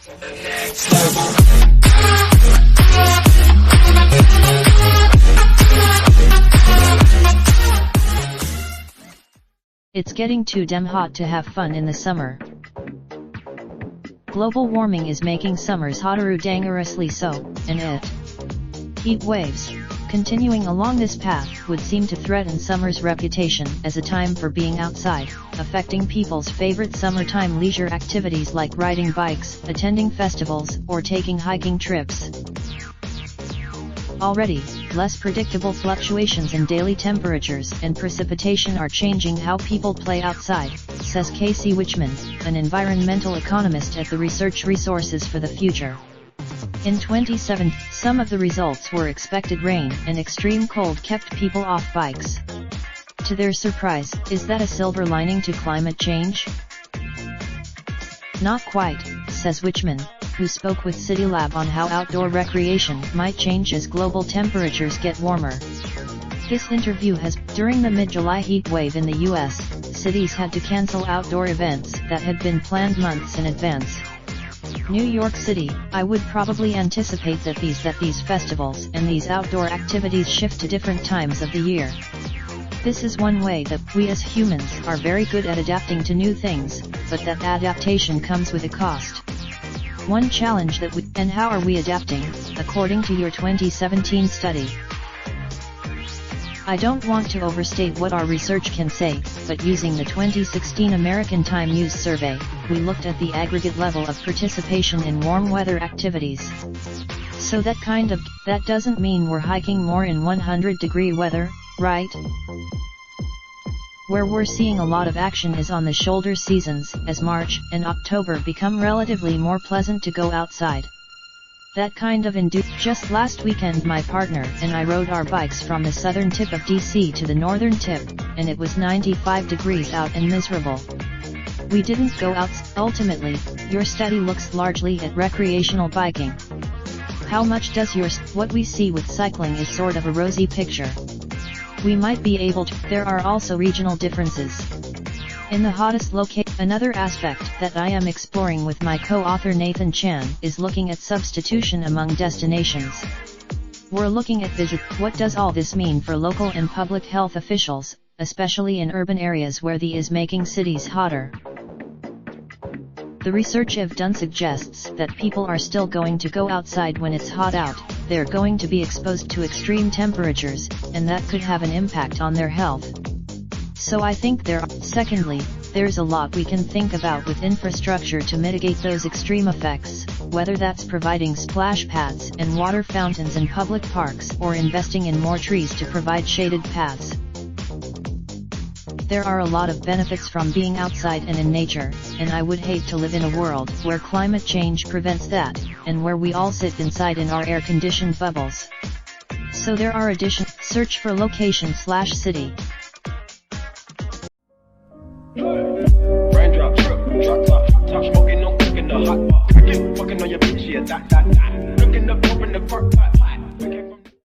It's getting too damn hot to have fun in the summer. Global warming is making summers hotter dangerously so, and heat waves, continuing along this path, would seem to threaten summer's reputation as a time for being outside, affecting people's favorite summertime leisure activities like riding bikes, attending festivals, or taking hiking trips. Already, less predictable fluctuations in daily temperatures and precipitation are changing how people play outside, says Casey Wichman, an environmental economist at the Research Resources for the Future. In 2017, some of the results were expected rain and extreme cold kept people off bikes. To their surprise, is that a silver lining to climate change? Not quite, says Wichman, who spoke with CityLab on how outdoor recreation might change as global temperatures get warmer. This interview has, during the mid-July heat wave in the US, cities had to cancel outdoor events that had been planned months in advance. New York City, I would probably anticipate that these festivals and these outdoor activities shift to different times of the year. This is one way that we as humans are very good at adapting to new things, but that adaptation comes with a cost. One challenge and how are we adapting, according to your 2017 study? I don't want to overstate what our research can say, but using the 2016 American Time Use Survey, we looked at the aggregate level of participation in warm weather activities. So that doesn't mean we're hiking more in 100-degree weather, right? Where we're seeing a lot of action is on the shoulder seasons, as March and October become relatively more pleasant to go outside. That kind of Just last weekend my partner and I rode our bikes from the southern tip of DC to the northern tip, and it was 95 degrees out and miserable. We didn't go out. Ultimately, your study looks largely at recreational biking. How much does what we see with cycling is sort of a rosy picture. We might be able to. There are also regional differences. In the hottest another aspect that I am exploring with my co-author Nathan Chan is looking at substitution among destinations. We're looking at what does all this mean for local and public health officials, especially in urban areas where the is making cities hotter. The research I've done suggests that people are still going to go outside when it's hot out, they're going to be exposed to extreme temperatures, and that could have an impact on their health. So I think secondly, there's a lot we can think about with infrastructure to mitigate those extreme effects, whether that's providing splash pads and water fountains in public parks or investing in more trees to provide shaded paths. There are a lot of benefits from being outside and in nature, and I would hate to live in a world where climate change prevents that, and where we all sit inside in our air-conditioned bubbles. So there are search for location/city. Raindrop, drop top smoking, no cooking the hot pot. Fucking on your bitch, yeah, that. Looking up, open the park.